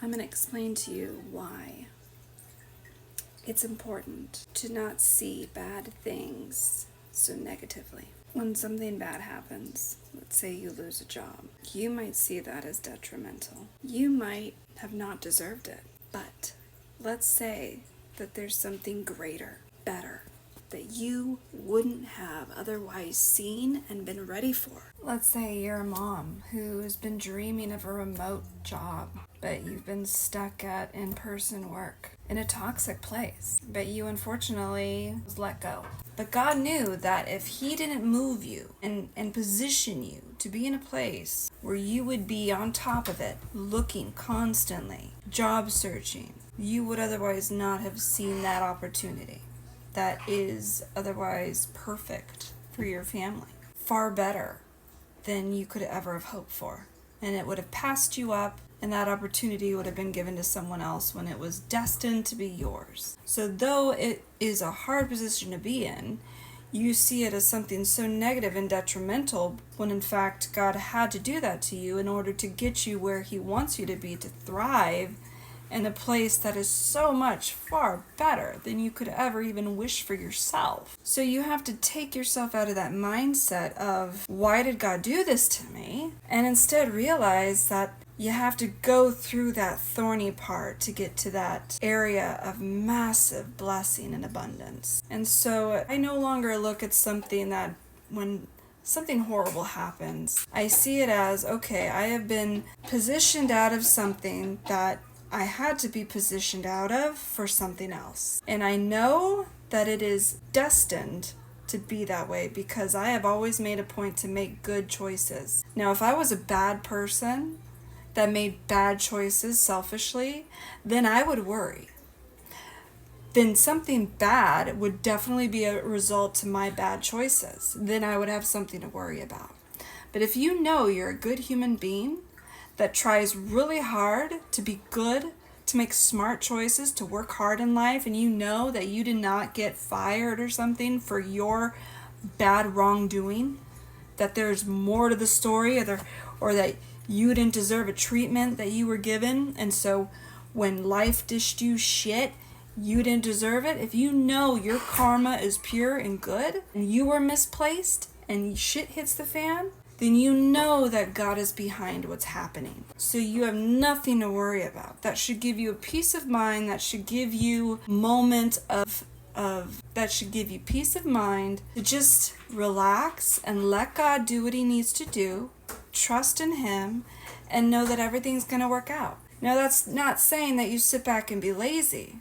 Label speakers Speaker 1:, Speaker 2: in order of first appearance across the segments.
Speaker 1: I'm going to explain to you why it's important to not see bad things so negatively. When something bad happens, let's say you lose a job, you might see that as detrimental. You might have not deserved it, but let's say that there's something greater, better, that you wouldn't have otherwise seen and been ready for. Let's say you're a mom who has been dreaming of a remote job, but you've been stuck at in-person work in a toxic place, but you unfortunately was let go. But God knew that if He didn't move you and position you to be in a place where you would be on top of it, looking constantly, job searching, you would otherwise not have seen that opportunity that is otherwise perfect for your family. Far better than you could ever have hoped for. And it would have passed you up, and that opportunity would have been given to someone else when it was destined to be yours. So though it is a hard position to be in, you see it as something so negative and detrimental, when in fact God had to do that to you in order to get you where He wants you to be, to thrive in a place that is so much far better than you could ever even wish for yourself. So you have to take yourself out of that mindset of, why did God do this to me? And instead realize that you have to go through that thorny part to get to that area of massive blessing and abundance. And so I no longer look at something that, when something horrible happens, I see it as, okay, I have been positioned out of something that I had to be positioned out of for something else. And I know that it is destined to be that way because I have always made a point to make good choices. Now, if I was a bad person that made bad choices selfishly, then I would worry. Then something bad would definitely be a result to my bad choices. Then I would have something to worry about. But if you know you're a good human being that tries really hard to be good, to make smart choices, to work hard in life, and you know that you did not get fired or something for your bad wrongdoing, that there's more to the story, or that you didn't deserve a treatment that you were given, and so when life dished you shit, you didn't deserve it. If you know your karma is pure and good, and you were misplaced, and shit hits the fan, then you know that God is behind what's happening. So you have nothing to worry about. That should give you a peace of mind. That should give you moment of that should give you peace of mind to just relax and let God do what He needs to do. Trust in Him and know that everything's going to work out. Now, that's not saying that you sit back and be lazy.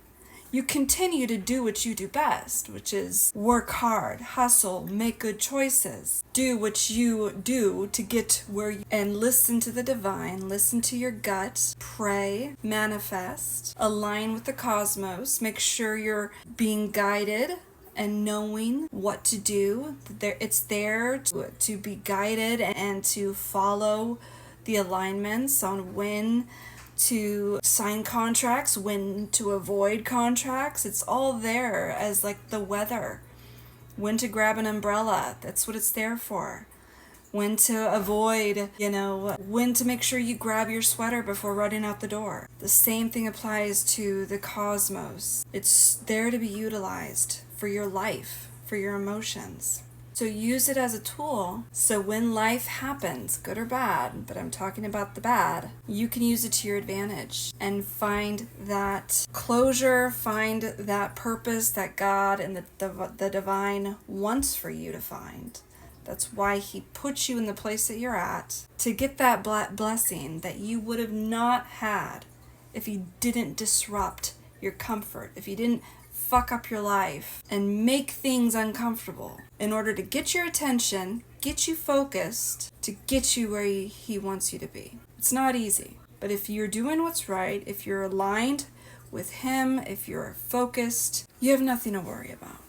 Speaker 1: You continue to do what you do best, which is work hard, hustle, make good choices. Do what you do to get where you, and listen to the divine, listen to your gut, pray, manifest, align with the cosmos, make sure you're being guided and knowing what to do. It's there to be guided and to follow the alignments on when to sign contracts, when to avoid contracts. It's all there as like the weather. When to grab an umbrella, that's what it's there for. When to avoid, when to make sure you grab your sweater before running out the door. The same thing applies to the cosmos. It's there to be utilized for your life, for your emotions. So use it as a tool, so when life happens, good or bad, but I'm talking about the bad, you can use it to your advantage and find that closure, find that purpose that God and the divine wants for you to find. That's why He put you in the place that you're at, to get that blessing that you would have not had if He didn't disrupt your comfort, if He didn't fuck up your life and make things uncomfortable in order to get your attention, get you focused, to get you where He wants you to be. It's not easy, but if you're doing what's right, if you're aligned with Him, if you're focused, you have nothing to worry about.